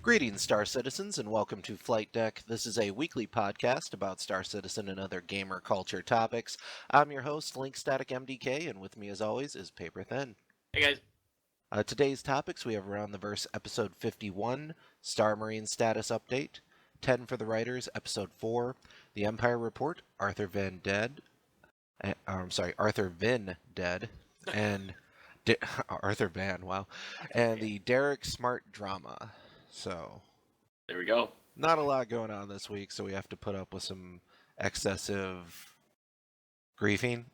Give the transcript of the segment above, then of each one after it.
Greetings, Star Citizens, and welcome to Flight Deck. This is a weekly podcast about Star Citizen and other gamer culture topics. I'm your host, Link Static MDK, and with me, as always, is Paper Thin. Hey guys. Today's topics, we have Around the Verse, Episode 51, Star Marine Status Update, 10 for the Writers, Episode 4, The Empire Report, Arthur Vin Dead, and Arthur Van, wow, and the Derek Smart Drama. So, There we go. not a lot going on this week, so we have to put up with some excessive griefing.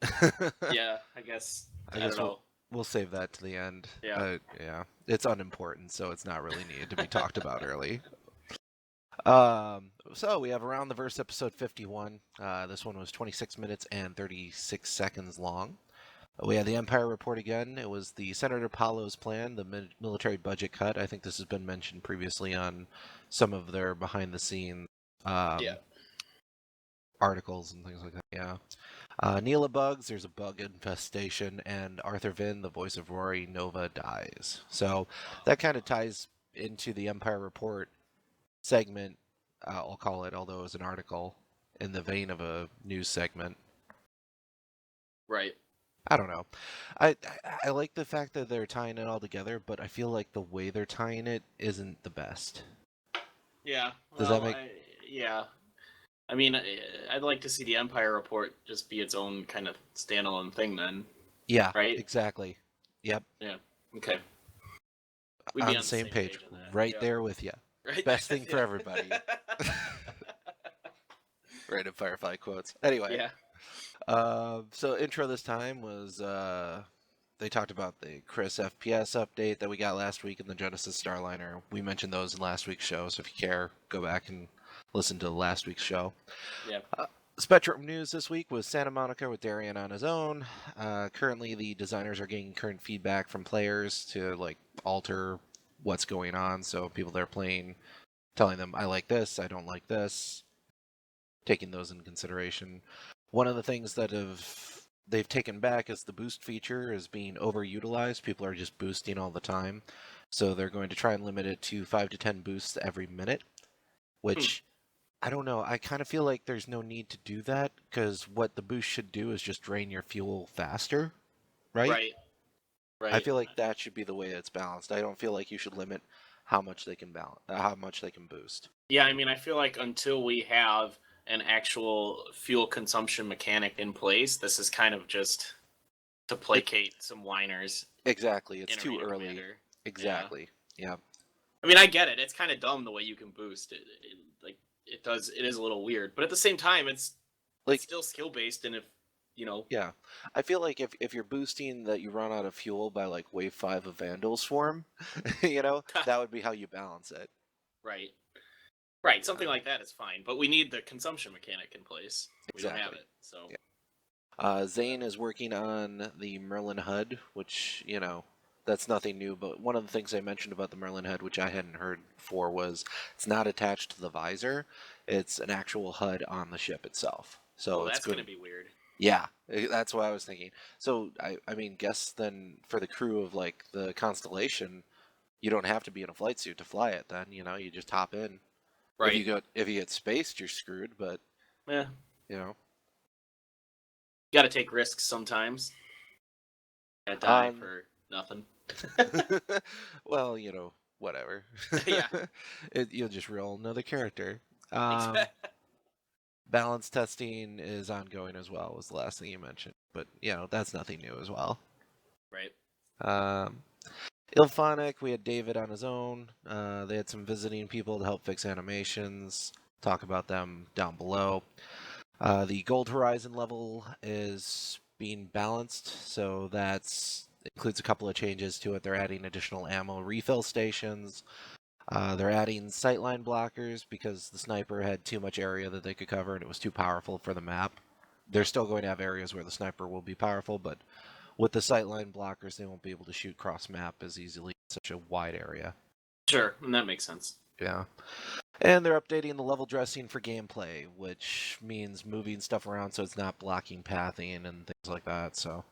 Yeah, I guess. I guess don't know. We'll save that to the end. Yeah. Yeah, it's unimportant, so it's not really needed to be talked about early. So we have Around the Verse episode 51. This one was 26 minutes and 36 seconds long. We had the Empire Report again. It was the Senator Paulo's plan, the military budget cut. I think this has been mentioned previously on some of their behind-the-scenes articles and things like that. Yeah. Neela bugs, there's a bug infestation, and Arthur Vin, the voice of Rory Nova, dies. So that kind of ties into the Empire Report segment, I'll call it, although it was an article in the vein of a news segment. Right. I don't know. I like the fact that they're tying it all together, but I feel like the way they're tying it isn't the best. Yeah. Does that make? Yeah. I mean, I'd like to see the Empire Report just be its own kind of standalone thing then. Yeah. Right. Exactly. Yep. Yeah. Okay. We'd be on the same page. Right there with you. Right. Best thing for everybody. Random Firefly quotes. Anyway. Yeah. So intro this time was they talked about the Chris FPS update that we got last week in the Genesis Starliner. We mentioned those in last week's show, so if you care, go back and listen to last week's show. Yeah. Spectrum news this week was Santa Monica with Darien on his own. Currently, the designers are getting current feedback from players to like alter what's going on. So people that are playing, telling them, I like this, I don't like this, taking those in consideration. One of the things that they've taken back is the boost feature is being overutilized. People are just boosting all the time. So they're going to try and limit it to 5 to 10 boosts every minute, which I don't know. I kind of feel like there's no need to do that because what the boost should do is just drain your fuel faster, right? Right. I feel like that should be the way it's balanced. I don't feel like you should limit how much they can boost. Yeah, I mean, I feel like until we have an actual fuel consumption mechanic in place, this is kind of just to placate some whiners. Exactly. It's too early. Commander. Exactly. Yeah. I mean, I get it. It's kind of dumb the way you can boost it. It is a little weird, but at the same time, it's still skill based, and if you know. Yeah, I feel like if you're boosting that you run out of fuel by like wave 5 of Vandal Swarm, that would be how you balance it. Right. Right, something like that is fine, but we need the consumption mechanic in place. Exactly. We don't have it, so. Yeah. Zane is working on the Merlin HUD, which, that's nothing new, but one of the things I mentioned about the Merlin HUD, which I hadn't heard before, was it's not attached to the visor. It's an actual HUD on the ship itself. So that's going to be weird. Yeah, that's what I was thinking. So, I mean, guess then for the crew of, like, the Constellation, you don't have to be in a flight suit to fly it then, you just hop in. Right. If you get spaced, you're screwed, but yeah, you got to take risks sometimes. Gotta die for nothing. Well, whatever. Yeah. You'll just roll another character. Balance testing is ongoing as well, was the last thing you mentioned, but that's nothing new as well. Right. Ilphonic, we had David on his own. They had some visiting people to help fix animations. Talk about them down below. The Gold Horizon level is being balanced, so that includes a couple of changes to it. They're adding additional ammo refill stations. They're adding sightline blockers because the sniper had too much area that they could cover and it was too powerful for the map. They're still going to have areas where the sniper will be powerful, but with the sightline blockers, they won't be able to shoot cross-map as easily in such a wide area. Sure, and that makes sense. Yeah. And they're updating the level dressing for gameplay, which means moving stuff around so it's not blocking pathing and things like that, so.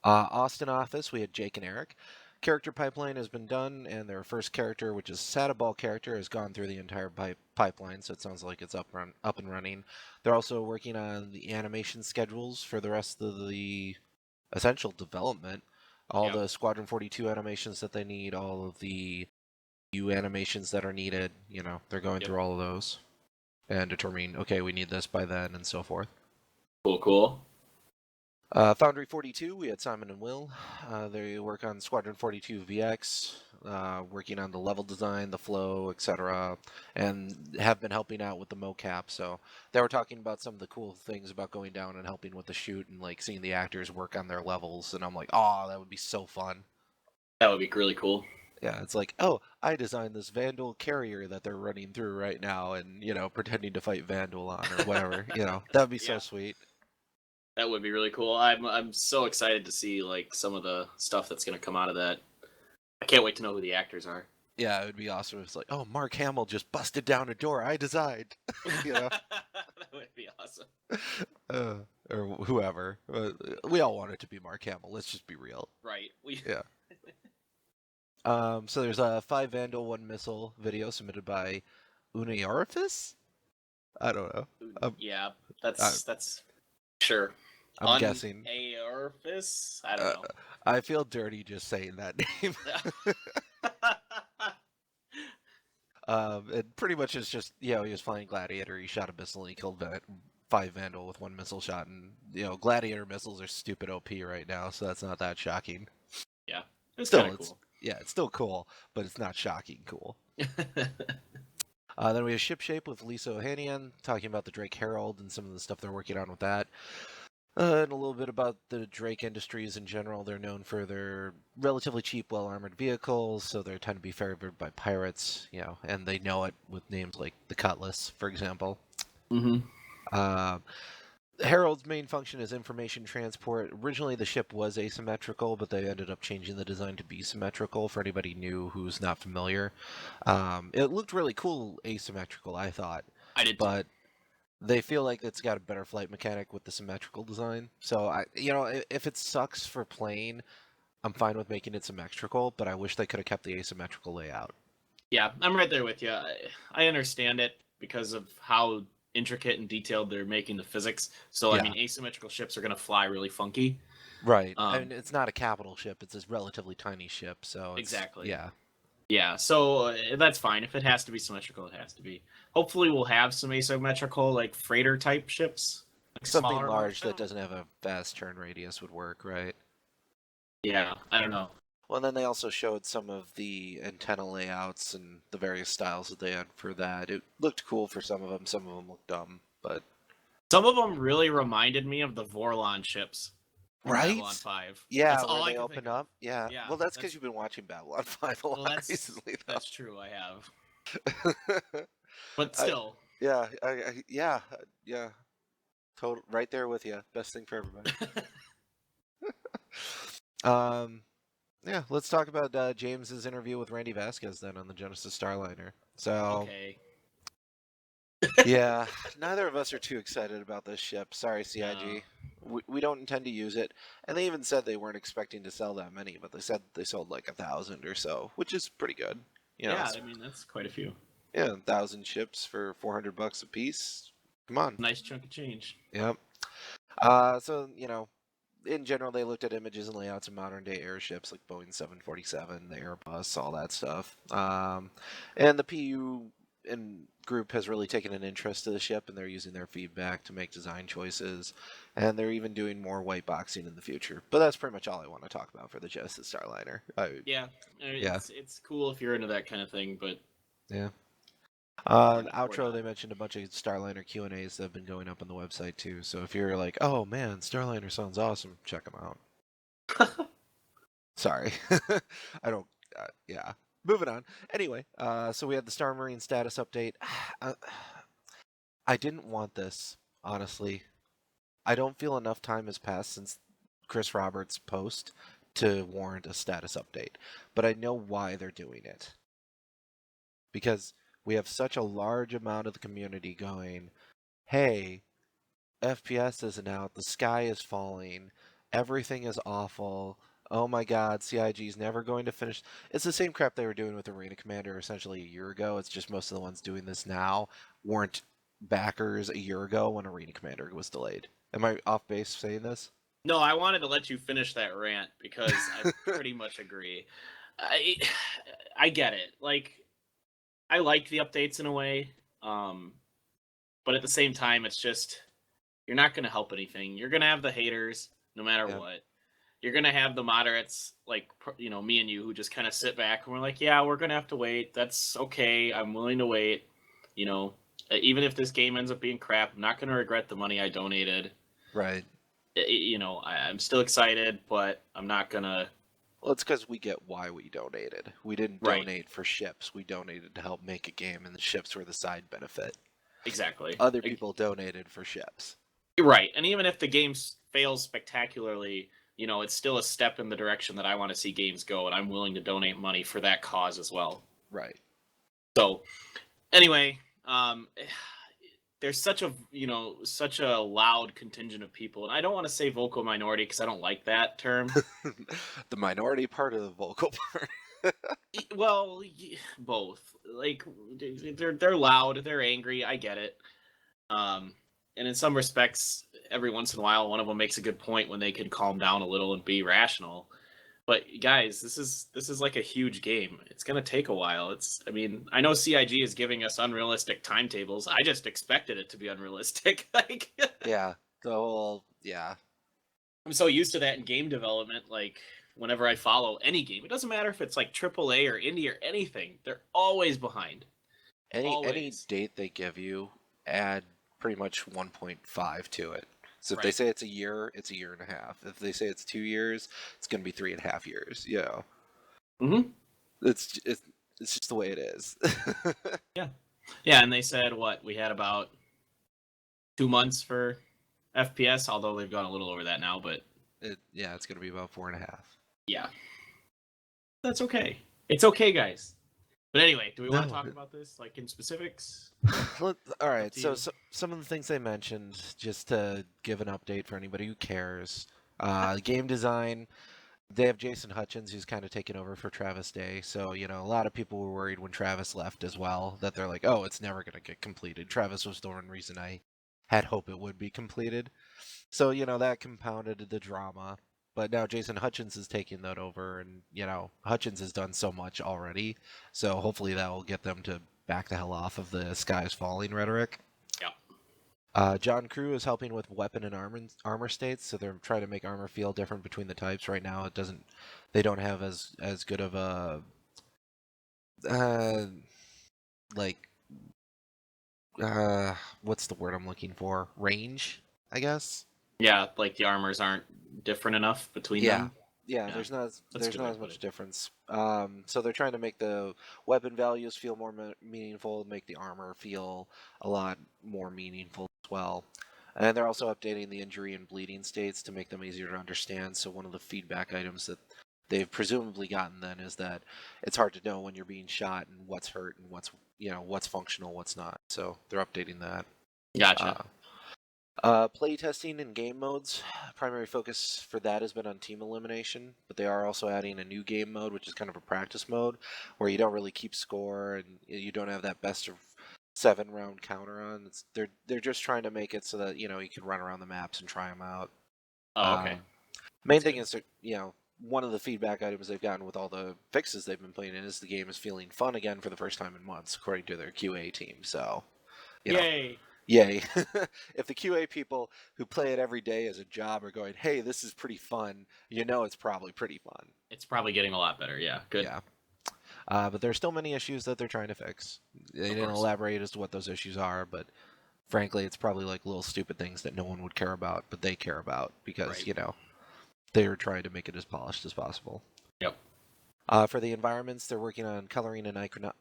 Austin office, we had Jake and Eric. character pipeline has been done, and their first character, which is Sadaball character, has gone through the entire pipeline, so it sounds like it's up and running. They're also working on the animation schedules for the rest of the essential development. All Yep. the Squadron 42 animations that they need, all of the new animations that are needed, they're going Yep. through all of those and determining, okay, we need this by then, and so forth. Cool. Foundry 42, we had Simon and Will. They work on Squadron 42 VX, working on the level design, the flow, etc., and have been helping out with the mocap. So they were talking about some of the cool things about going down and helping with the shoot and like seeing the actors work on their levels. And I'm like, oh, that would be so fun. That would be really cool. Yeah, it's like, oh, I designed this Vandal carrier that they're running through right now, and pretending to fight Vandal on or whatever. That would be so Yeah. sweet. That would be really cool. I'm so excited to see like some of the stuff that's going to come out of that. I can't wait to know who the actors are. Yeah, it would be awesome if it's like, oh, Mark Hamill just busted down a door I designed. That would be awesome. Or whoever. We all want it to be Mark Hamill. Let's just be real. Right. Yeah. So there's a 5 Vandal, 1 Missile video submitted by Uniorifice? I don't know. Yeah, that's sure. I'm guessing. Uniorifice? I don't know. I feel dirty just saying that name. It pretty much is just, he was flying Gladiator, he shot a missile, and he killed 5 Vandal with 1 missile shot, and, Gladiator missiles are stupid OP right now, so that's not that shocking. Yeah, it's Still, kind of cool. Yeah, it's still cool, but it's not shocking cool. Then we have Ship Shape with Lisa Ohanian, talking about the Drake Herald and some of the stuff they're working on with that. And a little bit about the Drake Industries in general. They're known for their relatively cheap, well-armored vehicles, so they tend to be favored by pirates, and they know it with names like the Cutlass, for example. Mm-hmm. Herald's main function is information transport. Originally, the ship was asymmetrical, but they ended up changing the design to be symmetrical for anybody new who's not familiar. It looked really cool asymmetrical, I thought. I did, but they feel like it's got a better flight mechanic with the symmetrical design. So, if it sucks for playing, I'm fine with making it symmetrical, but I wish they could have kept the asymmetrical layout. Yeah, I'm right there with you. I understand it because of how intricate and detailed they're making the physics. So, Yeah. I mean, asymmetrical ships are going to fly really funky. Right. And it's not a capital ship. It's a relatively tiny ship, so exactly. Yeah. Yeah, so that's fine. If it has to be symmetrical, it has to be. Hopefully we'll have some asymmetrical, like, freighter-type ships. Like Something large that doesn't have a fast turn radius would work, right? Yeah, I don't know. Well, and then they also showed some of the antenna layouts and the various styles that they had for that. It looked cool for some of them looked dumb, but... Some of them really reminded me of the Vorlon ships. Right? Babylon 5. Yeah, that's where they open up. Yeah. Well, that's because you've been watching Babylon 5 a lot recently, though. That's true, I have. But still. Yeah. Total, right there with you. Best thing for everybody. Yeah, let's talk about James's interview with Randy Vasquez then on the Genesis Starliner. So, okay. Yeah, neither of us are too excited about this ship. Sorry, CIG. No. We don't intend to use it. And they even said they weren't expecting to sell that many, but they said they sold like 1,000 or so, which is pretty good. Yeah, I mean, that's quite a few. Yeah, 1,000 ships for $400 a piece. Come on. Nice chunk of change. Yep. So, in general, they looked at images and layouts of modern-day airships like Boeing 747, the Airbus, all that stuff. And the PU and group has really taken an interest to the ship, and they're using their feedback to make design choices. And they're even doing more white boxing in the future. But that's pretty much all I want to talk about for the Genesis Starliner. Yeah, I mean, it's cool if you're into that kind of thing, but... Yeah. Outro, they mentioned a bunch of Starliner Q&As that have been going up on the website too. So if you're like, oh man, Starliner sounds awesome, check them out. Sorry. I don't, yeah. Moving on. Anyway, so we had the Star Marine status update. I didn't want this, honestly. I don't feel enough time has passed since Chris Roberts' post to warrant a status update. But I know why they're doing it. Because we have such a large amount of the community going, hey, FPS isn't out, the sky is falling, everything is awful, Oh my God, CIG's never going to finish. It's the same crap they were doing with Arena Commander essentially a year ago. It's just most of the ones doing this now weren't backers a year ago when Arena Commander was delayed. Am I off base saying this? No, I wanted to let you finish that rant because I pretty much agree. I I get it. Like I like the updates in a way, but at the same time, it's just you're not going to help anything. You're going to have the haters no matter Yeah. what. You're going to have the moderates like me and you who just kind of sit back and we're like, yeah, we're going to have to wait. That's okay. I'm willing to wait. You know, even if this game ends up being crap, I'm not going to regret the money I donated. Right. I'm still excited, but I'm not gonna. Well, it's because we get why we donated. We didn't Right. donate for ships. We donated to help make a game, and the ships were the side benefit. Exactly. Other people donated for ships. Right, and even if the game fails spectacularly, it's still a step in the direction that I want to see games go, and I'm willing to donate money for that cause as well. Right. So, anyway, there's such a loud contingent of people, and I don't want to say vocal minority because I don't like that term. The minority part of the vocal part. Well, both. Like they're loud, they're angry. I get it. And in some respects, every once in a while, one of them makes a good point when they can calm down a little and be rational. But guys, this is like a huge game. It's gonna take a while. I know CIG is giving us unrealistic timetables. I just expected it to be unrealistic. Like, Yeah. Yeah. I'm so used to that in game development. Like, whenever I follow any game, it doesn't matter if it's like AAA or indie or anything. They're always behind. Any date they give you, add pretty much 1.5 to it. So if they Right. say it's a year and a half. If they say it's 2 years, it's going to be 3.5 years. Yeah. Mm-hmm. It's just the way it is. Yeah, and they said we had about 2 months for FPS, although they've gone a little over that now, but it's going to be about 4.5. yeah. That's okay. It's okay, guys. But anyway, do we want to No. talk about this, like, in specifics? All right. to So, you. some of the things they mentioned, just to give an update for anybody who cares. Game design. They have Jason Hutchins, who's kind of taken over for Travis Day. So, a lot of people were worried when Travis left as well, that they're like, oh, it's never going to get completed. Travis was the one reason I had hope it would be completed. So, that compounded the drama. But now Jason Hutchins is taking that over, and, Hutchins has done so much already. So hopefully that will get them to back the hell off of the skies falling rhetoric. Yeah. John Crew is helping with weapon and armor states, so they're trying to make armor feel different between the types. Right now, they don't have as good of a like what's the word I'm looking for? Range, I guess. Yeah, like the armors aren't different enough between them. Yeah, there's not That's as much difference. So they're trying to make the weapon values feel more meaningful, make the armor feel a lot more meaningful as well. And they're also updating the injury and bleeding states to make them easier to understand. So one of the feedback items that they've presumably gotten then is that it's hard to know when you're being shot and what's hurt and what's functional, what's not. So they're updating that. Gotcha. Play testing in game modes. Primary focus for that has been on team elimination, but they are also adding a new game mode, which is kind of a practice mode, where you don't really keep score and you don't have that best of 7 round counter on. They're just trying to make it so that you can run around the maps and try them out. Okay. Main thing is that one of the feedback items they've gotten with all the fixes they've been playing in is the game is feeling fun again for the first time in months, according to their QA team. So, Yay! Yay. If the QA people who play it every day as a job are going, hey, this is pretty fun, it's probably pretty fun. It's probably getting a lot better. Yeah, good. Yeah. But there's still many issues that they're trying to fix. They didn't elaborate as to what those issues are, but frankly, it's probably like little stupid things that no one would care about, but they care about because, they're trying to make it as polished as possible. Yep. For the environments, they're working on coloring and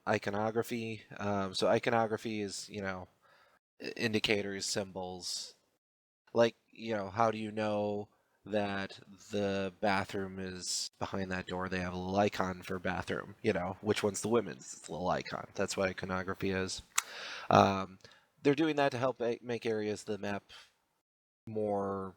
iconography. So iconography is, indicators, symbols. Like, how do you know that the bathroom is behind that door? They have a little icon for bathroom. Which one's the women's? It's a little icon. That's what iconography is. They're doing that to help make areas of the map more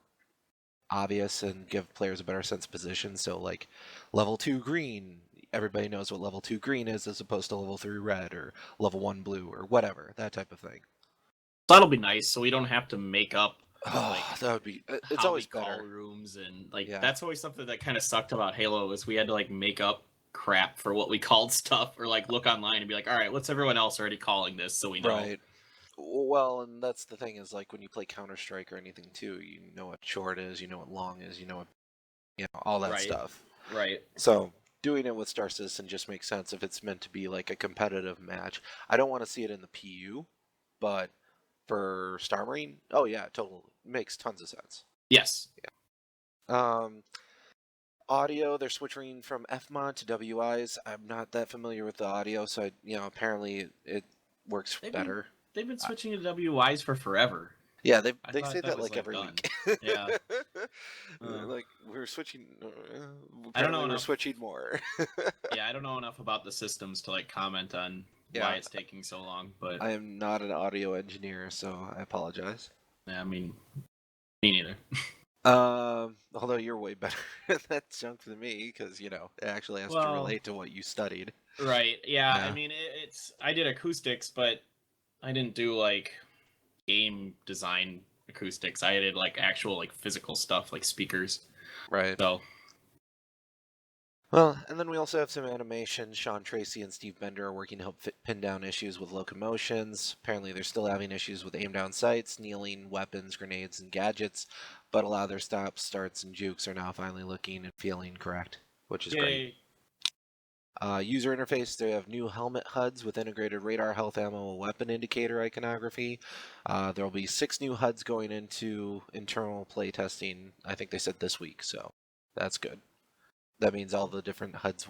obvious and give players a better sense of position. So like level 2 green, everybody knows what level 2 green is as opposed to level 3 red or level 1 blue or whatever, that type of thing. That'll be nice, so we don't have to make up Oh, that would be. It's how always we call better. rooms, and like Yeah. that's always something that kind of sucked about Halo is we had to like make up crap for what we called stuff, or like look online and be like, all right, what's everyone else already calling this, so we know. Right. Well, and that's the thing is like when you play Counter Strike or anything too, you know what short is, you know what long is, you know what, all that Right. stuff. Right. So doing it with Star Citizen just makes sense if it's meant to be like a competitive match. I don't want to see it in the PU, but for Star Marine, oh yeah, totally makes tons of sense. Yes. Audio, they're switching from FMOD to WIs. I'm not that familiar with the audio, so apparently it works better. They've been switching to WIs for forever. Yeah, they thought say that was, like every done. week. Yeah. Like we're switching. I don't know We're enough. switching more. Yeah, I don't know enough about the systems to like comment on Yeah. why it's taking so long, but I am not an audio engineer, so I apologize. yeah, I mean, me neither. Although you're way better at that junk than me, because it actually has to Well- relate to what you studied. Right. Yeah. Yeah. I mean, it's I did acoustics, but I didn't do like game design acoustics. I did like actual like physical stuff, like speakers. Right. So Well, and then we also have some animation. Sean Tracy and Steve Bender are working to help pin down issues with locomotions. Apparently, they're still having issues with aim down sights, kneeling, weapons, grenades, and gadgets, but a lot of their stops, starts, and jukes are now finally looking and feeling correct, which is great. User interface, they have new helmet HUDs with integrated radar, health ammo, weapon indicator iconography. There will be 6 new HUDs going into internal play testing, I think they said this week, so that's good. That means all the different HUDs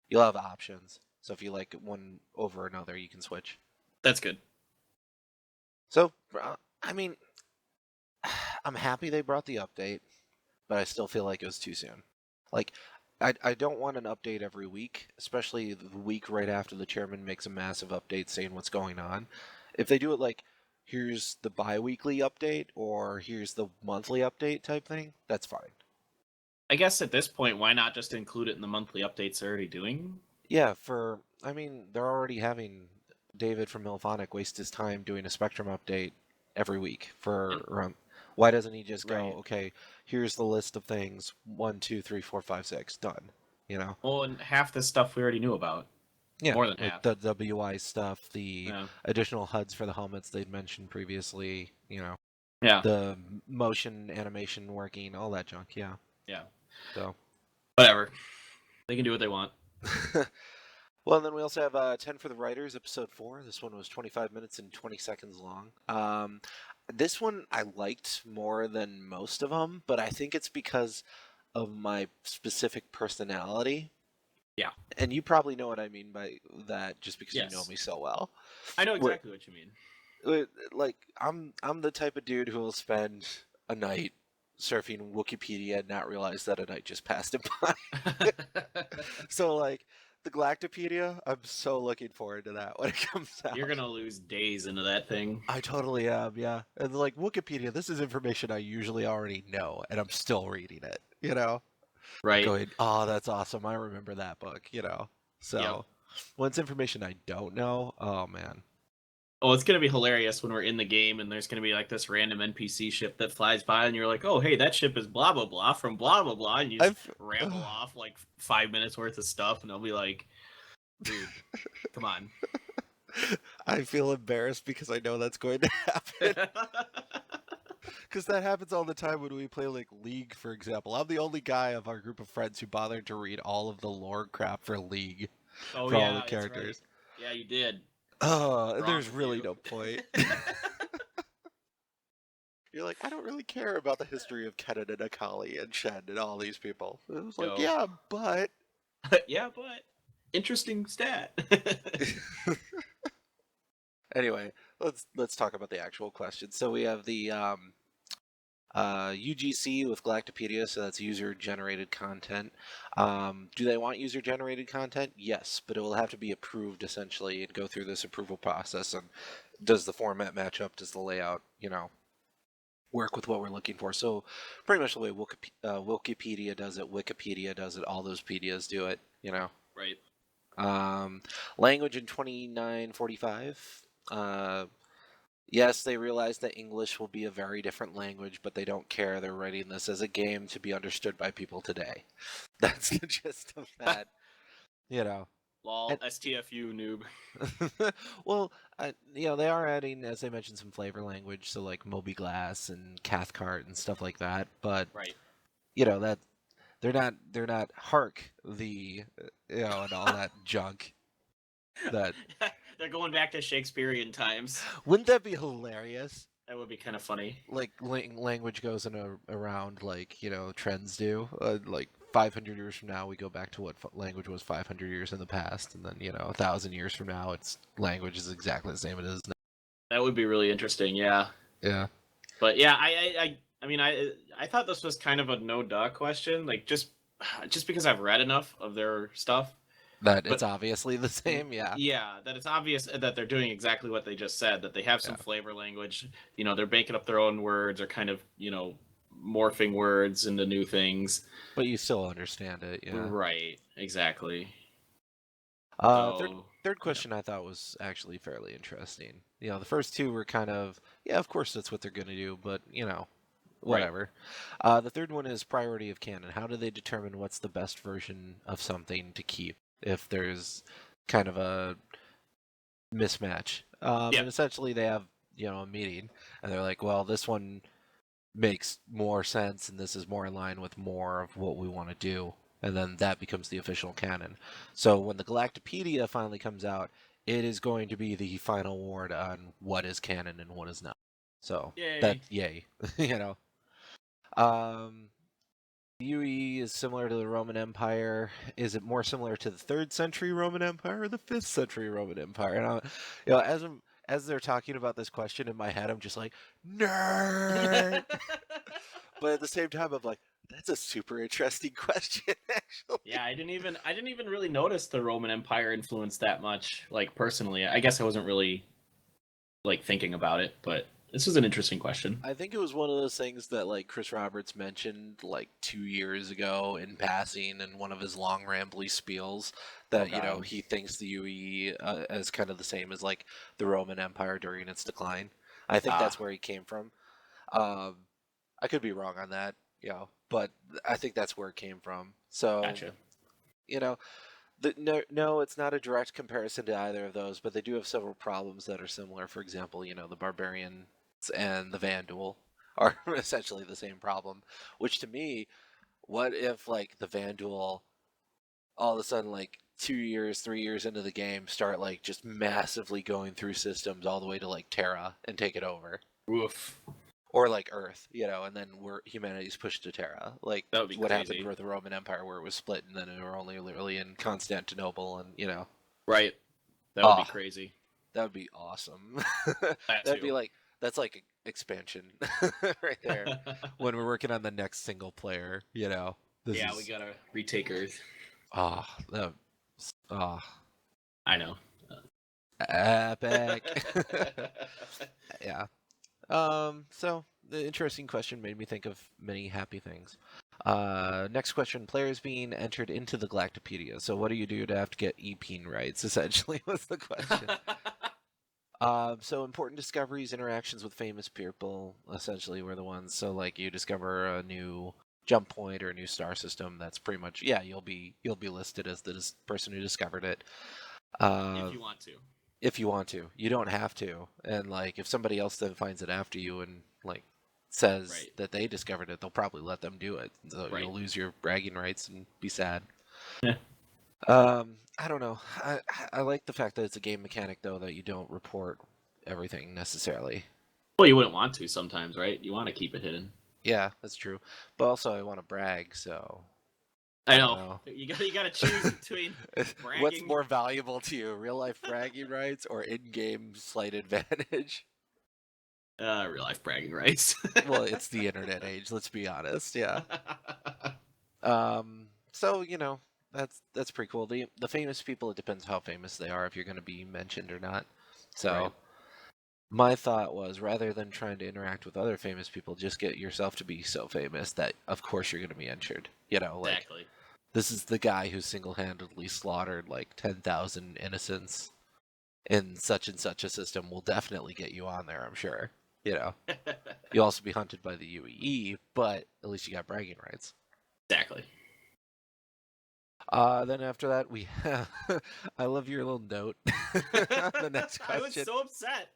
you'll have options. So if you like one over another, you can switch. That's good. So, I mean, I'm happy they brought the update, but I still feel like it was too soon. Like, I don't want an update every week, especially the week right after the chairman makes a massive update saying what's going on. If they do it like, here's the bi-weekly update or here's the monthly update type thing, that's fine. I guess at this point, why not just include it in the monthly updates they're already doing? Yeah, they're already having David from Milphonic waste his time doing a Spectrum update every week for around. Why doesn't he just go, okay, here's the list of things, 1, 2, 3, 4, 5, 6, done, Well, and half the stuff we already knew about. Yeah, more than like half. the WI stuff, the additional HUDs for the helmets they'd mentioned previously, Yeah. the motion animation working, all that junk, yeah. Yeah. So. Whatever. They can do what they want. Well, and then we also have 10 for the Writers, episode 4. This one was 25 minutes and 20 seconds long. This one I liked more than most of them, but I think it's because of my specific personality. Yeah. And you probably know what I mean by that just because Yes. you know me so well. I know exactly what you mean. Like, I'm the type of dude who will spend a night surfing Wikipedia and not realize that a night just passed him by. So, like, the Galactopedia, I'm so looking forward to that when it comes out. You're gonna lose days into that thing. I totally am, yeah. And like Wikipedia, this is information I usually already know, and I'm still reading it, Right. Going, oh, that's awesome. I remember that book, So, when it's information I don't know, oh, man. Oh, it's gonna be hilarious when we're in the game and there's gonna be like this random NPC ship that flies by and you're like, oh, hey, that ship is blah blah blah from blah blah blah, and you just ramble off like 5 minutes worth of stuff, and they'll be like, dude, come on. I feel embarrassed because I know that's going to happen. Because that happens all the time when we play like League, for example. I'm the only guy of our group of friends who bothered to read all of the lore crap for League for all the characters. Right. Yeah, you did. Oh, there's really no point. You're like, I don't really care about the history of Kennen and Akali and Shen and all these people. It was like, yeah, but interesting stat. Anyway, let's talk about the actual question. So we have the UGC with Galactopedia, so that's user-generated content. Do they want user-generated content? Yes, but it will have to be approved, essentially, and go through this approval process. And does the format match up? Does the layout, work with what we're looking for. So pretty much the way Wikipedia does it, Wikipedia does it, all those pedias do it, you know. Right. Language in 2945. Yes, they realize that English will be a very different language, but they don't care. They're writing this as a game to be understood by people today. That's the gist of that, you know. Lol, And STFU noob. well, they are adding, as I mentioned, some flavor language, so like Moby Glass and Cathcart and stuff like that. But Right. that they're not Hark the and all that junk. That They're going back to Shakespearean times. wouldn't that be hilarious? That would be kind of funny. Like language goes around like trends do. Like 500 years from now, we go back to what language was 500 years in the past, and then 1,000 years from now, its language is exactly the same it is now. That would be really interesting. Yeah. Yeah. But yeah, I mean, I thought this was kind of a no duh question, like just because I've read enough of their stuff. That it's obviously the same, yeah. Yeah, that it's obvious that they're doing exactly what they just said, that they have some flavor language. They're making up their own words or kind of, morphing words into new things. But you still understand it, yeah. Right, exactly. Third question I thought was actually fairly interesting. The first two were kind of, yeah, of course that's what they're going to do, but, whatever. Right. The third one is priority of canon. How do they determine what's the best version of something to keep if there's kind of a mismatch? And essentially they have, a meeting, and they're like, well, this one makes more sense, and this is more in line with more of what we want to do. And then that becomes the official canon. So when the Galactopedia finally comes out, it is going to be the final word on what is canon and what is not. So yay. The UE is similar to the Roman Empire. Is it more similar to the 3rd century Roman Empire or the 5th century Roman Empire? And as they're talking about this question in my head, I'm just like, nerd. But at the same time, I'm like, that's a super interesting question, actually. Yeah, I didn't even really notice the Roman Empire influence that much, like personally. I guess I wasn't really like thinking about it, but this was an interesting question. I think it was one of those things that like Chris Roberts mentioned like 2 years ago in passing in one of his long rambly spiels that he thinks the UE as kind of the same as like the Roman Empire during its decline. I think that's where he came from. I could be wrong on that, but I think that's where it came from. So, gotcha. No, it's not a direct comparison to either of those, but they do have several problems that are similar. For example, the barbarians and the Vanduul are essentially the same problem. Which to me, what if like the Vanduul all of a sudden like 2 years, 3 years into the game start like just massively going through systems all the way to like Terra and take it over? Oof. Or like Earth, and then humanity's pushed to Terra, like that would be what crazy. happened with the Roman Empire, where it was split, and then it were only literally in Constantinople, and Right. That would be crazy. That would be awesome. That'd be like expansion right there. When we're working on the next single player, we gotta retake Earth. I know. Epic. Yeah. So the interesting question made me think of many happy things. Next question: players being entered into the Galactopedia. So what do you do to have to get EPing rights? Essentially, was the question. So important discoveries, interactions with famous people, essentially were the ones. So like you discover a new jump point or a new star system. That's pretty much you'll be listed as the person who discovered it. If you want to. If you want to, you don't have to. And like, if somebody else then finds it after you and like says that they discovered it, they'll probably let them do it. So you'll lose your bragging rights and be sad. Yeah. I don't know. I like the fact that it's a game mechanic though that you don't report everything necessarily. Well, you wouldn't want to sometimes, right? You want to keep it hidden. Yeah, that's true. But also, I want to brag, so. I know. You gotta choose between bragging. What's more valuable to you, real life bragging rights or in-game slight advantage? Real life bragging rights. Well, it's the internet age. Let's be honest. Yeah. So that's pretty cool. The famous people. It depends how famous they are if you're going to be mentioned or not. So. My thought was, rather than trying to interact with other famous people, just get yourself to be so famous that, of course, you're going to be injured. You know, like, Exactly. this is the guy who single-handedly slaughtered, like, 10,000 innocents in such and such a system will definitely get you on there, I'm sure. You know, you'll also be hunted by the UEE, but at least you got bragging rights. Exactly. Then after that, we have. I love your little note. The next I was question. so upset.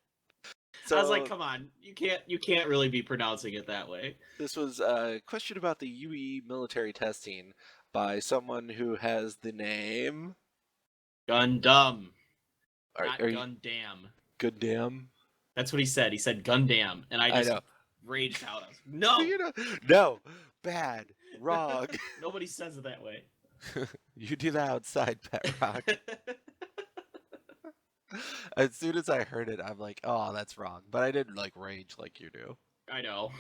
So I was like, "Come on, you can't really be pronouncing it that way." this was a question about the UE military testing by someone who has the name. Gundam, Are not you Gundam. good? Damn. That's what he said. He said Gundam, and I I just know. raged out. I was, no, You know, no, bad, wrong. nobody says it that way. You do that outside, Pet Rock. As soon as I heard it, I'm like, oh, that's wrong. But I didn't like rage like you do. I know.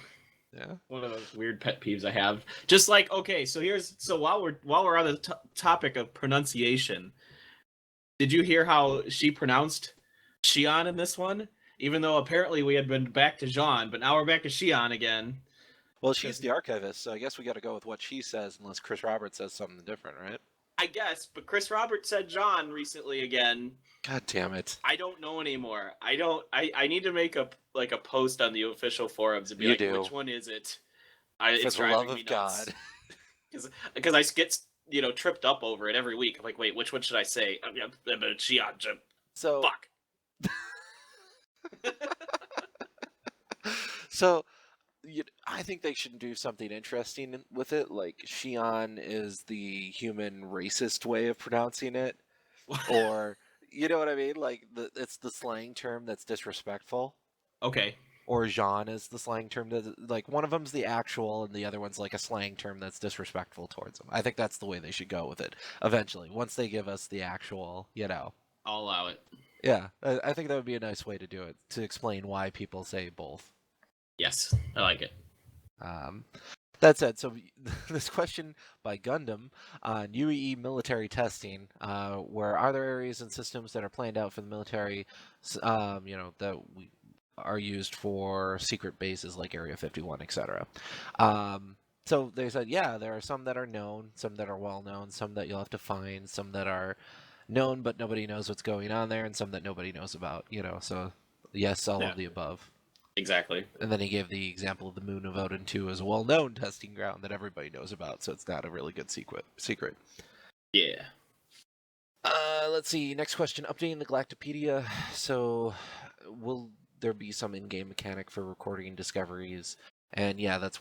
Yeah. One of those weird pet peeves I have. Just like, okay, so while we're on the topic of pronunciation, did you hear how she pronounced Xi'an in this one? Even though apparently we had been back to Jean, but now we're back to Xi'an again. Well, she's the archivist, so I guess we got to go with what she says, unless Chris Roberts says something different, right? I guess, but Chris Roberts said Jean recently again. God damn it! I don't know anymore. I don't. I need to make a post on the official forums and be You like, do. which one is it? For It's the love driving me of nuts. God. Because I get tripped up over it every week. I'm like, wait, which one should I say? So, Fuck. so I think they should do something interesting with it. Like Xi'an is the human racist way of pronouncing it, or you know what I mean? Like it's the slang term that's disrespectful. Okay. Or Jean is the slang term that like one of them's the actual and the other one's like a slang term that's disrespectful towards them. I think that's the way they should go with it eventually. Once they give us the actual, you know. I'll allow it. Yeah, I think that would be a nice way to do it to explain why people say both. Yes, I like it. Um, that said, so this question by Gundam on UEE military testing, where are there areas and systems that are planned out for the military, you know, that we are used for secret bases like Area 51, etc. So they said, yeah, there are some that are known, some that are well known, some that you'll have to find, some that are known but nobody knows what's going on there, and some that nobody knows about, you know, so yes, all of the above. Exactly. And then he gave the example of the moon of Odin 2 as a well-known testing ground that everybody knows about, so it's not a really good secret. Yeah. Let's see. Next question. Updating the Galactopedia. So, will there be some in-game mechanic for recording discoveries? And yeah, that's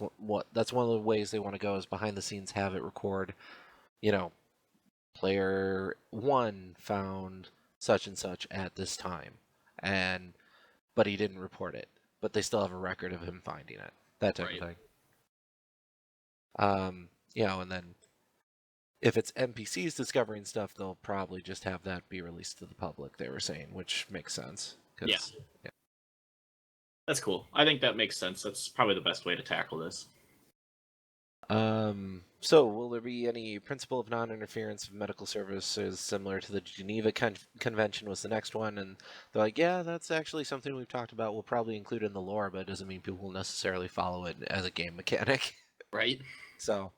that's one of the ways they want to go is behind the scenes have it record. You know, player 1 found such and such at this time, but he didn't report it. But they still have a record of him finding it. That type of thing. You know, and then if it's NPCs discovering stuff, they'll probably just have that be released to the public, they were saying, which makes sense. Yeah. That's cool. I think that makes sense. That's probably the best way to tackle this. So, will there be any principle of non-interference of medical services similar to the Geneva Convention was the next one? And they're like, yeah, that's actually something we've talked about. We'll probably include in the lore, but it doesn't mean people will necessarily follow it as a game mechanic. Right. So,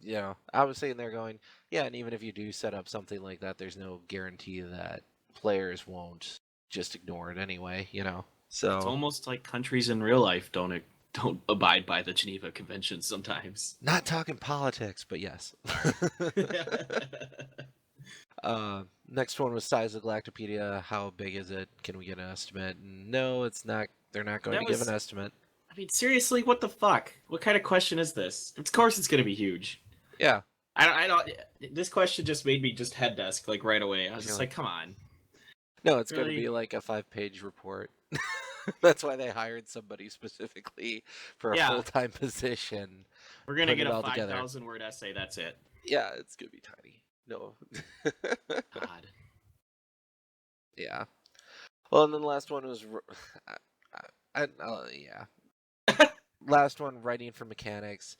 you know, I was sitting there going, yeah, and even if you do set up something like that, there's no guarantee that players won't just ignore it anyway, you know? So it's almost like countries in real life don't abide by the Geneva Convention sometimes. Not talking politics, but yes. Next one was size of Galactopedia. How big is it? Can we get an estimate? No, it's not. They're not going to give an estimate. I mean, seriously, what the fuck? What kind of question is this? Of course, it's going to be huge. Yeah. I don't. This question just made me just head desk like right away. I was just like, come on. No, it's going to be like a 5-page report. That's why they hired somebody specifically for a full-time position. We're going to get a 5,000 word essay. That's it. Yeah, it's going to be tiny. No. God. Yeah. Well, and then the last one was... yeah. Last one, writing for mechanics.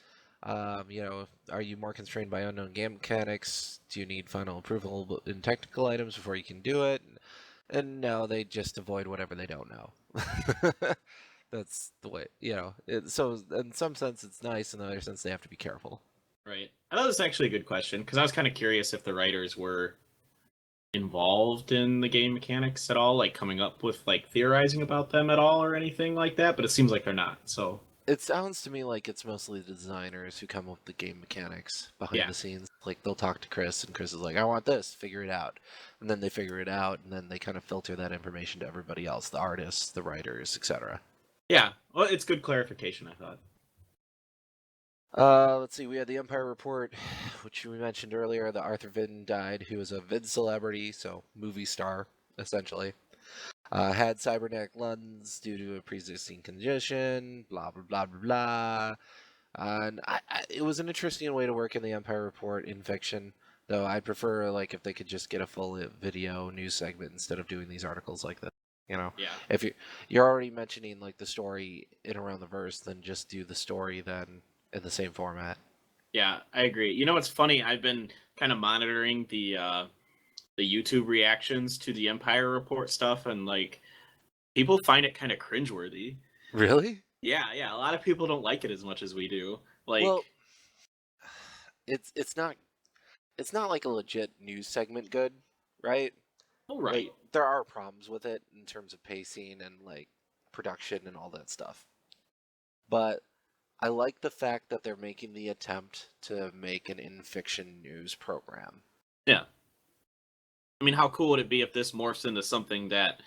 You know, are you more constrained by unknown game mechanics? Do you need final approval in technical items before you can do it? And no, they just avoid whatever they don't know. That's the way, so in some sense it's nice, in another sense they have to be careful. Right. I thought this was actually a good question because I was kind of curious if the writers were involved in the game mechanics at all, like coming up with like theorizing about them at all or anything like that, but it seems like they're not. So It sounds to me like it's mostly the designers who come up with the game mechanics behind yeah. the scenes. Like they'll talk to Chris, and Chris is like, "I want this, figure it out," and then they figure it out, and then they kind of filter that information to everybody else, the artists, the writers, etc. Yeah. Well, it's good clarification, I thought. Let's see. We had the Empire Report, which we mentioned earlier. The Arthur Vidin died, who was a vid celebrity, so movie star essentially. Had cybernetic lungs due to a pre-existing condition. Blah blah blah blah blah. And it was an interesting way to work in the Empire Report in fiction. Though I'd prefer like if they could just get a full video news segment instead of doing these articles like this. Yeah. If you're already mentioning like the story in around the verse, then just do the story then in the same format. Yeah, I agree. You know what's funny? I've been kind of monitoring the YouTube reactions to the Empire Report stuff, and like people find it kind of cringeworthy. Really? Yeah. A lot of people don't like it as much as we do. Like, Well, it's not like a legit news segment good, right? all right. Like, there are problems with it in terms of pacing and like production and all that stuff. But I like the fact that they're making the attempt to make an in-fiction news program. Yeah. I mean, how cool would it be if this morphs into something that,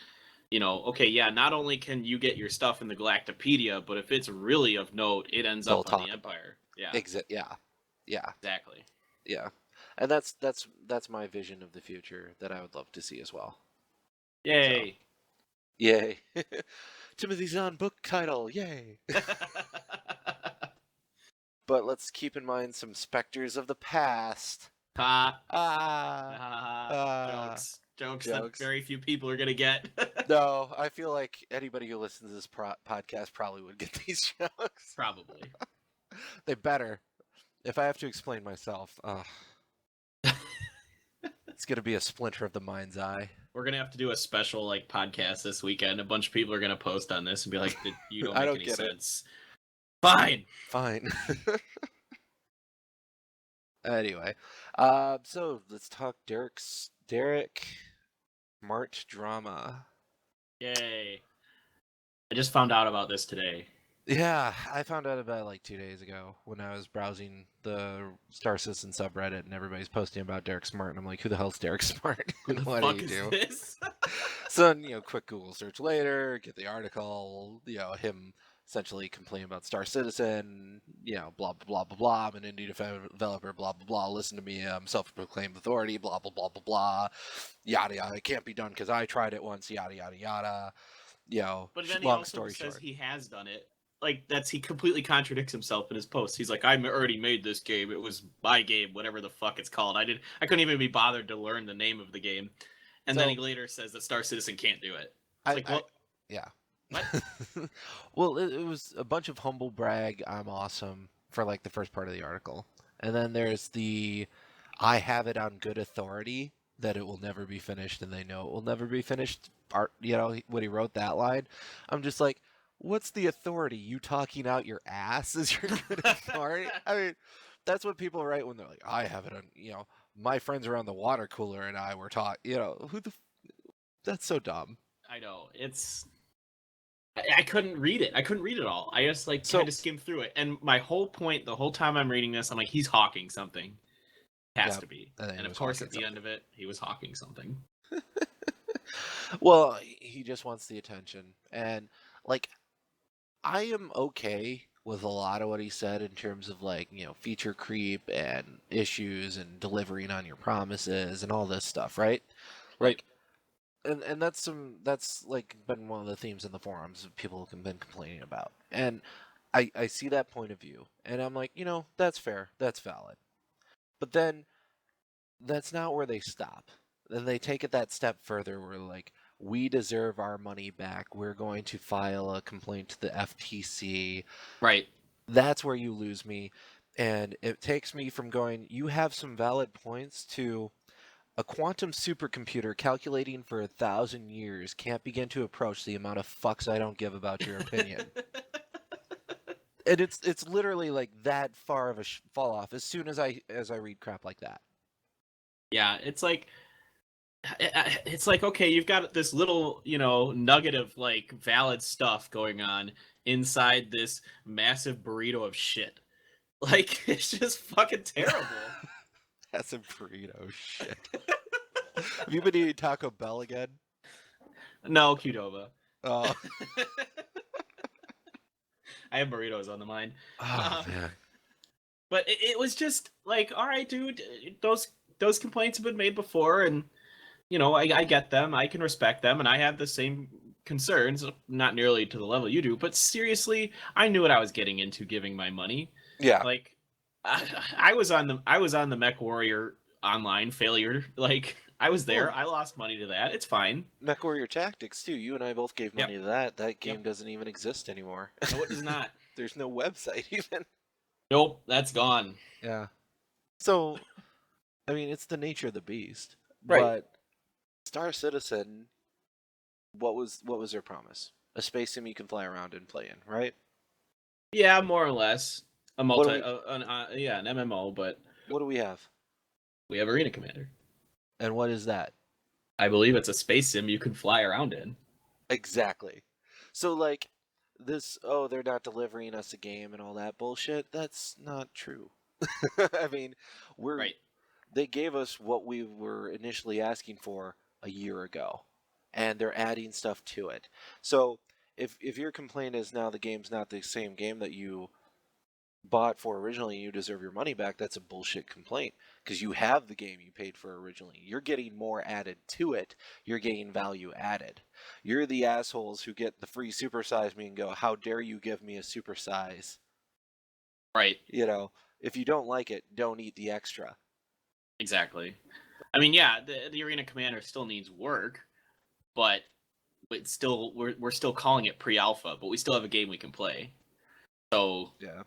okay, yeah, not only can you get your stuff in the Galactopedia, but if it's really of note, it ends They'll up on talk. the Empire. Yeah. Yeah. Exactly. Yeah. And that's my vision of the future that I would love to see as well. Yay. So, yay. Timothy Zahn book title, yay. But let's keep in mind some specters of the past. Jokes that very few people are gonna get. No, I feel like anybody who listens to this podcast probably would get these jokes. Probably. They better. If I have to explain myself, it's gonna be a splinter of the mind's eye. We're gonna have to do a special like podcast this weekend. A bunch of people are gonna post on this and be like, "You don't I make don't any get it. sense." Fine. Anyway, so let's talk Derek Mart drama. Yay. I just found out about this today. Yeah, I found out about it like 2 days ago when I was browsing the Star Citizen subreddit and everybody's posting about Derek Smart, and I'm like, who the hell's Derek Smart? Who the What fuck do you is do? this? So then, quick Google search later, get the article, him essentially complaining about Star Citizen, blah, blah, blah, blah, blah, I'm an indie developer, blah, blah, blah, listen to me, I'm self-proclaimed authority, blah, blah, blah, blah, blah, yada, yada, it can't be done because I tried it once, yada, yada, yada, But then he long also story says short. he has done it. Like, he completely contradicts himself in his post. He's like, I already made this game. It was my game, whatever the fuck it's called. I couldn't even be bothered to learn the name of the game. And then he later says that Star Citizen can't do it. Yeah. What? Well, it was a bunch of humble brag, I'm awesome, for like the first part of the article. And then there's the I have it on good authority that it will never be finished and they know it will never be finished part, when he wrote that line. I'm just like, what's the authority? You talking out your ass is your good authority? I mean, that's what people write when they're like, I have it on, my friends around the water cooler and I were taught, that's so dumb. I know. I couldn't read it. I couldn't read it all. I just had to skim through it. And my whole point, the whole time I'm reading this, I'm like, he's hawking something. Has to be. And of course, at the end of it, he was hawking something. Well, he just wants the attention. And, I am okay with a lot of what he said in terms of, feature creep and issues and delivering on your promises and all this stuff, right? Like, and that's been one of the themes in the forums that people have been complaining about. And I see that point of view. And I'm like, that's fair. That's valid. But then that's not where they stop. Then they take it that step further where we deserve our money back. We're going to file a complaint to the FTC. Right. That's where you lose me. And it takes me from going, you have some valid points, to A quantum supercomputer calculating for 1,000 years can't begin to approach the amount of fucks I don't give about your opinion. And it's literally like that far of a fall off as soon as I read crap like that. Yeah, it's like, okay, you've got this little, nugget of like valid stuff going on inside this massive burrito of shit. Like, it's just fucking terrible. That's a burrito shit. Have you been eating Taco Bell again? No, Qdoba. Oh, I have burritos on the mind. oh man. But it was just like, all right, dude, those complaints have been made before, and I get them, I can respect them, and I have the same concerns, not nearly to the level you do. But seriously, I knew what I was getting into giving my money. Yeah. Like, I was on the Mech Warrior online failure. Like, I was there. Well, I lost money to that. It's fine. MechWarrior Tactics too. You and I both gave Yep. money to that. That game Yep. doesn't even exist anymore. No, it does not. There's no website even. Nope, that's gone. Yeah. So, I mean, it's the nature of the beast. Right. But Star Citizen, what was their promise? A space sim you can fly around and play in, right? Yeah, more or less. A What do multi, we- an MMO, but What do we have? we have Arena Commander. And what is that? I believe it's a space sim you can fly around in. Exactly. So like this, oh, they're not delivering us a game and all that bullshit. That's not true. I mean, Right. they gave us what we were initially asking for a year ago, and they're adding stuff to it. So if your complaint is now the game's not the same game that you bought for originally and you deserve your money back, that's a bullshit complaint because you have the game you paid for originally. You're getting more added to it. You're getting value added. You're the assholes who get the free supersize me and go, how dare you give me a supersize? Right. If you don't like it, don't eat the extra. Exactly. I mean, yeah, the Arena Commander still needs work, but it's still we're still calling it pre-alpha, but we still have a game we can play. So Yeah.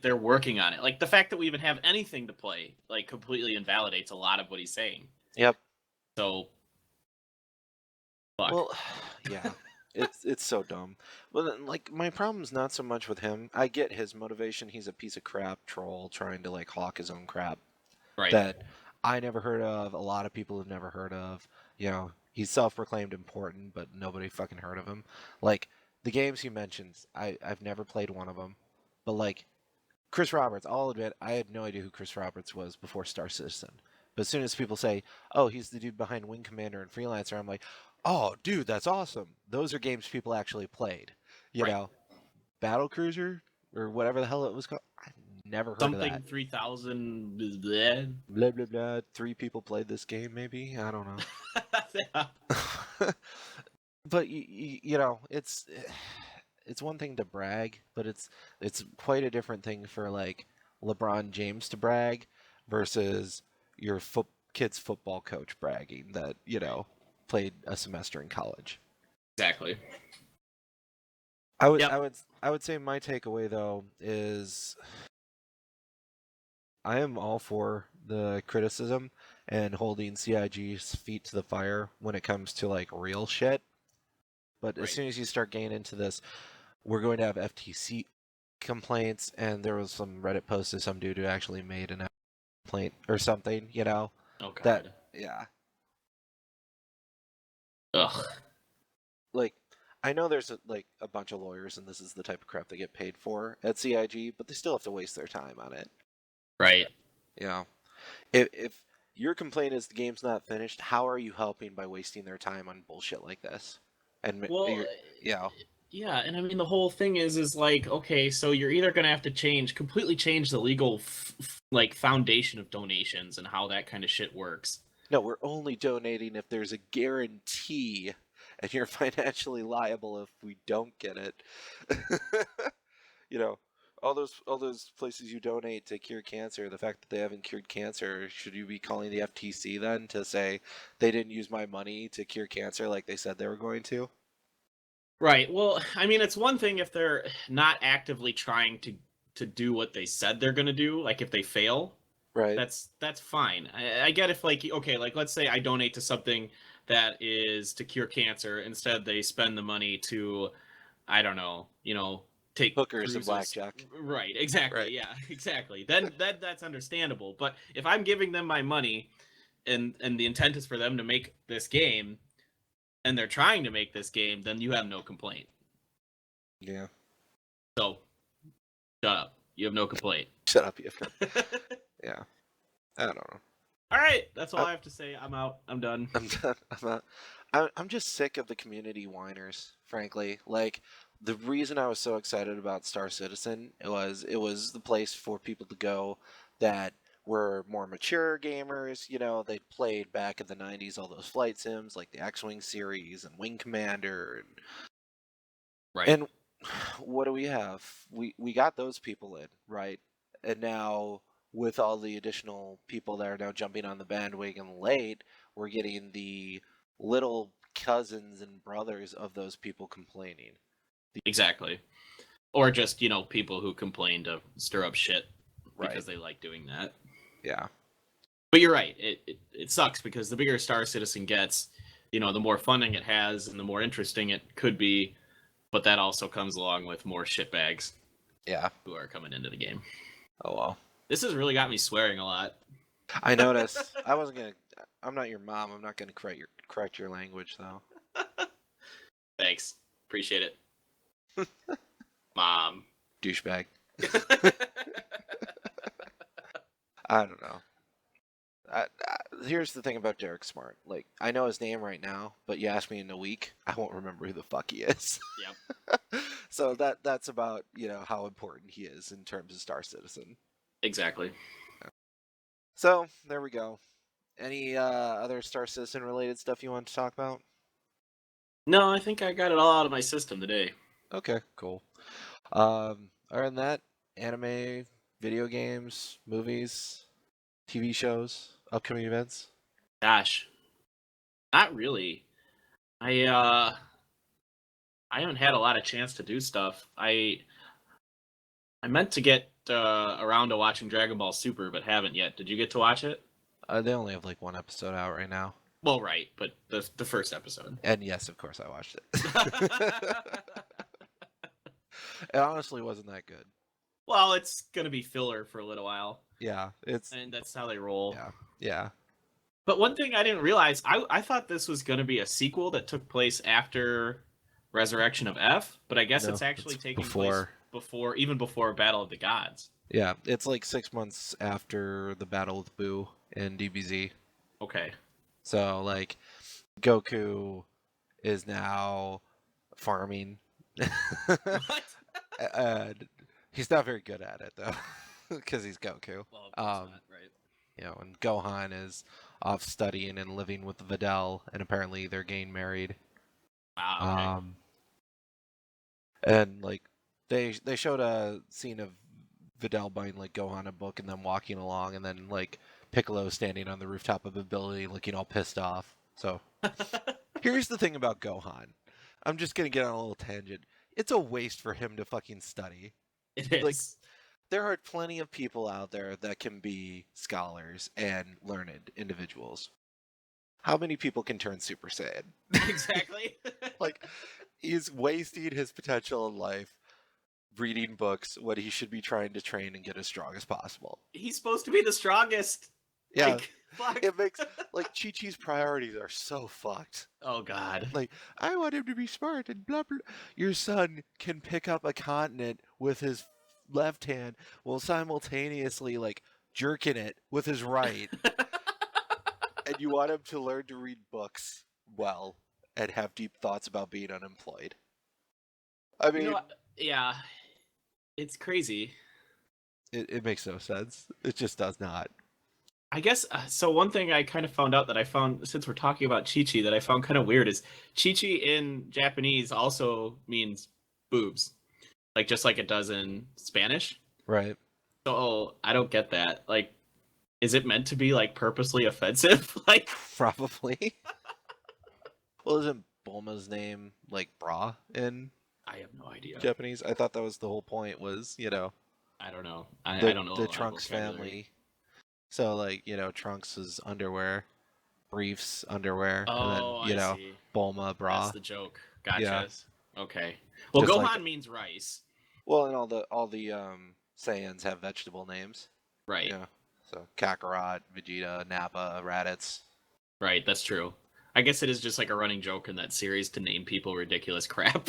they're working on it. Like the fact that we even have anything to play, like completely invalidates a lot of what he's saying. Yep. So, fuck. Well, yeah. It's so dumb. But then, like, my problem's not so much with him. I get his motivation. He's a piece of crap troll trying to like hawk his own crap Right. that I never heard of. A lot of people have never heard of. He's self-proclaimed important, but nobody fucking heard of him. Like the games he mentions, I've never played one of them. But like Chris Roberts, I'll admit I had no idea who Chris Roberts was before Star Citizen. But as soon as people say, "Oh, he's the dude behind Wing Commander and Freelancer," I'm like, "Oh, dude, that's awesome." Those are games people actually played. You Right. know, Battle Cruiser or whatever the hell it was called. I never heard of Something that. 3000. Blah blah blah. 3 people played this game, maybe. I don't know. But it's one thing to brag, but it's quite a different thing for like LeBron James to brag versus your kid's football coach bragging that played a semester in college. Exactly. I would Yep. I would say my takeaway though is I am all for the criticism and holding CIG's feet to the fire when it comes to like real shit. But as Right. soon as you start getting into this, we're going to have FTC complaints, and there was some Reddit post of some dude who actually made an complaint or something, Oh god. that yeah. Ugh. Like I know there's a bunch of lawyers and this is the type of crap they get paid for at CIG, but they still have to waste their time on it. Right. If your complaint is the game's not finished, how are you helping by wasting their time on bullshit like this? And Well, yeah. yeah, and I mean the whole thing is like, okay, so you're either gonna have to completely change the legal like foundation of donations and how that kind of shit works. No, we're only donating if there's a guarantee, and you're financially liable if we don't get it. All those places you donate to cure cancer, the fact that they haven't cured cancer, should you be calling the FTC then to say they didn't use my money to cure cancer like they said they were going to? Right. Well, I mean, it's one thing if they're not actively trying to do what they said they're gonna do, like if they fail. Right. That's fine. I get if like okay, like let's say I donate to something that is to cure cancer. Instead, they spend the money to, I don't know, take Hookers and cruises. blackjack. Right. Exactly. Right. Yeah. Exactly. Then that's understandable. But if I'm giving them my money, and the intent is for them to make this game, and they're trying to make this game, then you have no complaint. Yeah. So shut up. You have no complaint. Shut up, you. Yeah. I don't know. All right, that's all I have to say. I'm out. I'm done. I'm done. I'm just sick of the community whiners, frankly. Like, the reason I was so excited about Star Citizen was it was the place for people to go that were more mature gamers. They played back in the 90s all those flight sims like the X-Wing series and Wing Commander Right. and what do we have? We got those people in, right? And now with all the additional people that are now jumping on the bandwagon late, we're getting the little cousins and brothers of those people complaining. Exactly. Or just, people who complain to stir up shit Right. because they like doing that. Yeah. But you're right. It sucks because the bigger Star Citizen gets, the more funding it has and the more interesting it could be. But that also comes along with more shitbags. Yeah. Who are coming into the game. Oh well. This has really got me swearing a lot. I noticed. I'm not your mom. I'm not gonna correct your language though. Thanks. Appreciate it. Mom. Douchebag. I don't know. Here's the thing about Derek Smart. Like, I know his name right now, but you ask me in a week, I won't remember who the fuck he is. Yep. So that's about how important he is in terms of Star Citizen. Exactly. So there we go. Any other Star Citizen related stuff you want to talk about? No, I think I got it all out of my system today. Okay, cool. Other than that, anime, video games, movies, TV shows, upcoming events. Gosh, not really. I haven't had a lot of chance to do stuff. I meant to get around to watching Dragon Ball Super, but haven't yet. Did you get to watch it? They only have like one episode out right now. Well, right, but the first episode. And yes, of course, I watched it. It honestly wasn't that good. Well, it's gonna be filler for a little while. Yeah, and that's how they roll. Yeah. But one thing I didn't realize, I thought this was gonna be a sequel that took place after Resurrection of F, but I guess No, it's actually it's taking before. place before Battle of the Gods. Yeah, it's like 6 months after the battle with Boo and DBZ. Okay. So like, Goku is now farming. What? And he's not very good at it though, because he's Goku. Well, of course not, right. And Gohan is off studying and living with Videl, and apparently they're getting married. Wow. Okay. And like, they showed a scene of Videl buying like Gohan a book and then walking along, and then like Piccolo standing on the rooftop of a building looking all pissed off. So here's the thing about Gohan. I'm just gonna get on a little tangent. It's a waste for him to fucking study. It is. Like, there are plenty of people out there that can be scholars and learned individuals. How many people can turn Super Saiyan? Exactly. Like, he's wasting his potential in life reading books when he should be trying to train and get as strong as possible. He's supposed to be the strongest. Yeah, Like, fuck. it makes like Chi-Chi's priorities are so fucked. Oh god. Like, I want him to be smart and blah blah. Your son can pick up a continent with his left hand while simultaneously like jerking it with his right. And you want him to learn to read books well and have deep thoughts about being unemployed. I mean, yeah. It's crazy. it makes no sense. It just does not. I guess so. One thing I kind of found out that I found since we're talking about Chi-Chi that I found kind of weird is Chi-Chi in Japanese also means boobs, like just like it does in Spanish. Right. So I don't get that. Like, is it meant to be like purposely offensive? Like, Probably. Well, isn't Bulma's name like bra in I have no idea. Japanese? I thought that was the whole point. Was I don't know. I the, don't know the Trunks family So like, Trunks' underwear, Brief's underwear, and then, Oh, I see. Bulma That's bra. the joke. Yeah. Gotcha. Okay. Well, Just like Gohan means rice. well, and all the Saiyans have vegetable names. Right. Yeah. So Kakarot, Vegeta, Nappa, Raditz. Right. That's true. I guess it is just like a running joke in that series to name people ridiculous crap.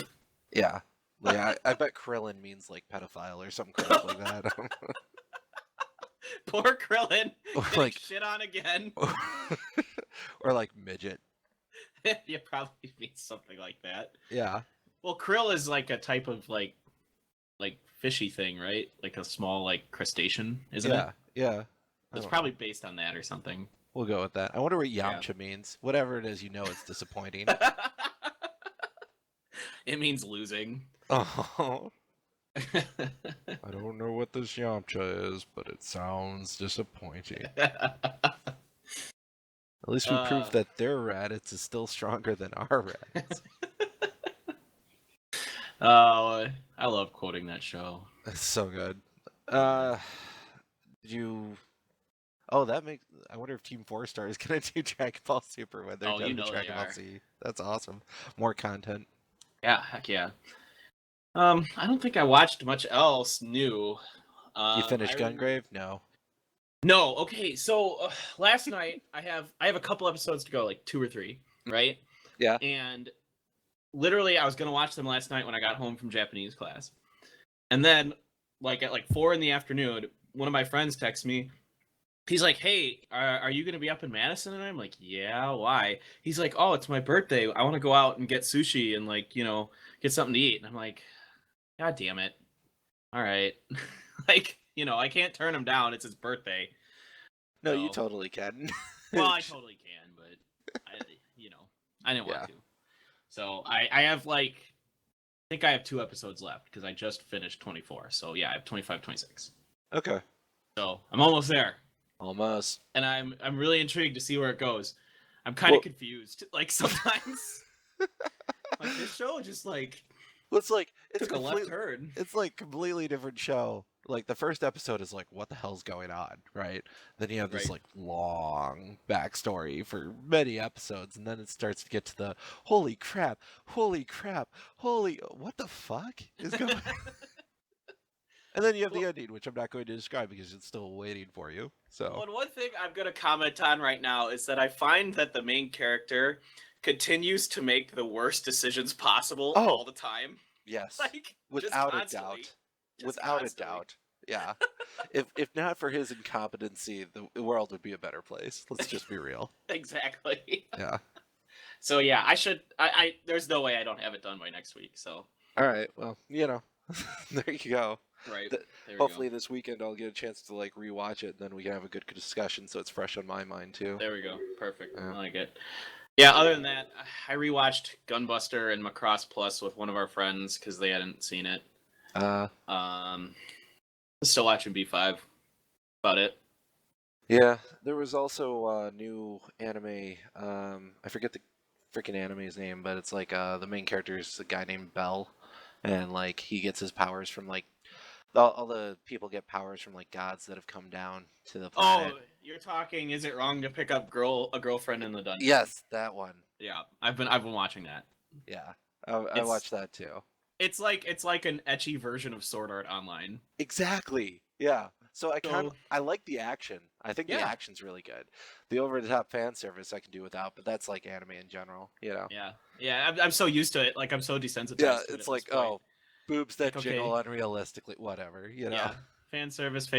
Yeah. Like I bet Krillin means like pedophile or some crap like that. Poor Krillin Or getting like shit on again. or like midget. Yeah, probably means something like that. Yeah. Well, krill is like a type of like fishy thing, right? Like a small like crustacean, isn't it? Yeah. Yeah. I It's don't know. probably based on that or something. We'll go with that. I wonder what Yeah. Yamcha means. Whatever it is, it's disappointing. It means losing. Oh. I don't know what this Yamcha is, but it sounds disappointing. At least we proved that their Raditz is still stronger than our Raditz. Oh, I love quoting that show. It's so good. Did you? Oh, that makes. I wonder if Team Four Star is gonna do Dragon Ball Super when they're Oh, done you with know they Dragon Ball are. Z. That's awesome. More content. Yeah, heck yeah. I don't think I watched much else new. You finished I Gungrave? No. No, okay. So last night I have a couple episodes to go, like 2 or 3, right? Yeah. And literally I was gonna watch them last night when I got home from Japanese class, and then like at like 4 in the afternoon, one of my friends texts me. He's like, "Hey, are you gonna be up in Madison?" And I'm like, "Yeah, why?" He's like, "Oh, it's my birthday. I want to go out and get sushi and like get something to eat." And I'm like, "God damn it! All right." Like, I can't turn him down. It's his birthday. No, you So, totally can. well, I totally can, but I didn't want Yeah. to. So I have like, I think I have 2 episodes left because I just finished 24. So yeah, I have 25, 26. Okay. So I'm almost there, Almost. and I'm really intrigued to see where it goes. I'm kind of Well, confused. Like sometimes, like this show just like it's like took a left turn. it's like completely different show. Like the first episode is like, what the hell's going on, right? Then you have this Right. like long backstory for many episodes, and then it starts to get to the holy crap, holy what the fuck is going And then you have the Well, ending, which I'm not going to describe because it's still waiting for you. So well, and one thing I'm going to comment on right now is that I find that the main character continues to make the worst decisions possible Oh, all the time. yes. Like, Without a just doubt. constantly. Without a doubt. Yeah. If not for his incompetency, the world would be a better place. Let's just be real. Exactly. Yeah. So yeah, I there's no way I don't have it done by next week. So All right. Well, there you go. right. Th- There we Hopefully go. this weekend I'll get a chance to like rewatch it, and then we can have a good discussion, so it's fresh on my mind too. There we go. Perfect. Yeah. I like it. Yeah, other than that, I rewatched Gunbuster and Macross Plus with one of our friends because they hadn't seen it. Still watching B5. About it. Yeah. There was also a new anime. I forget the freaking anime's name, but it's like the main character is a guy named Bell, and like he gets his powers from like all the people get powers from like gods that have come down to the planet. Oh, you're talking. Is it wrong to pick up a girlfriend in the dungeon? Yes, that one. Yeah, I've been watching that. Yeah, I It's- watched that too. It's like an ecchi version of Sword Art Online. Exactly. Yeah. So So- I like the action. I think the Yeah. action's really good. The over the top fan service I can do without, but that's like anime in general. Yeah. I'm so used to it. Like I'm so desensitized. Yeah, to it it's at like this point. oh, boobs that Like, okay. jiggle unrealistically, whatever. Yeah, fan service.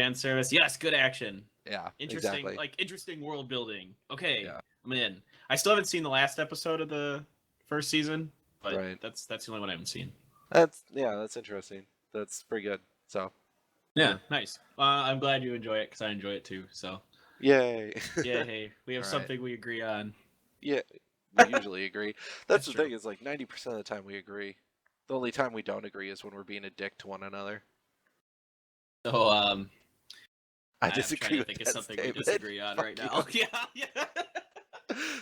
Yes, good action. Yeah. Interesting, Exactly. like interesting world building. Okay, Yeah. I'm in. I still haven't seen the last episode of the first season, but Right. that's the only one I haven't seen. That's interesting. That's pretty good. So Yeah, nice. I'm glad you enjoy it because I enjoy it too. So yay. yeah, hey, we have All right. something we agree on. Yeah, we usually agree. That's That's the true. thing is like 90% of the time we agree. The only time we don't agree is when we're being a dick to one another. So I I'm disagree trying to with think of that something statement. we disagree on Fuck right you. now. Yeah.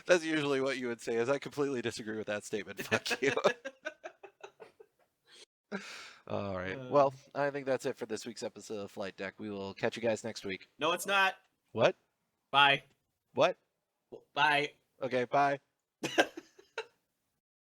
That's usually what you would say. Is I completely disagree with that statement. Fuck you. All right. Well, I think that's it for this week's episode of Flight Deck. We will catch you guys next week. No, it's not. What? Bye. What? Bye. Okay, bye.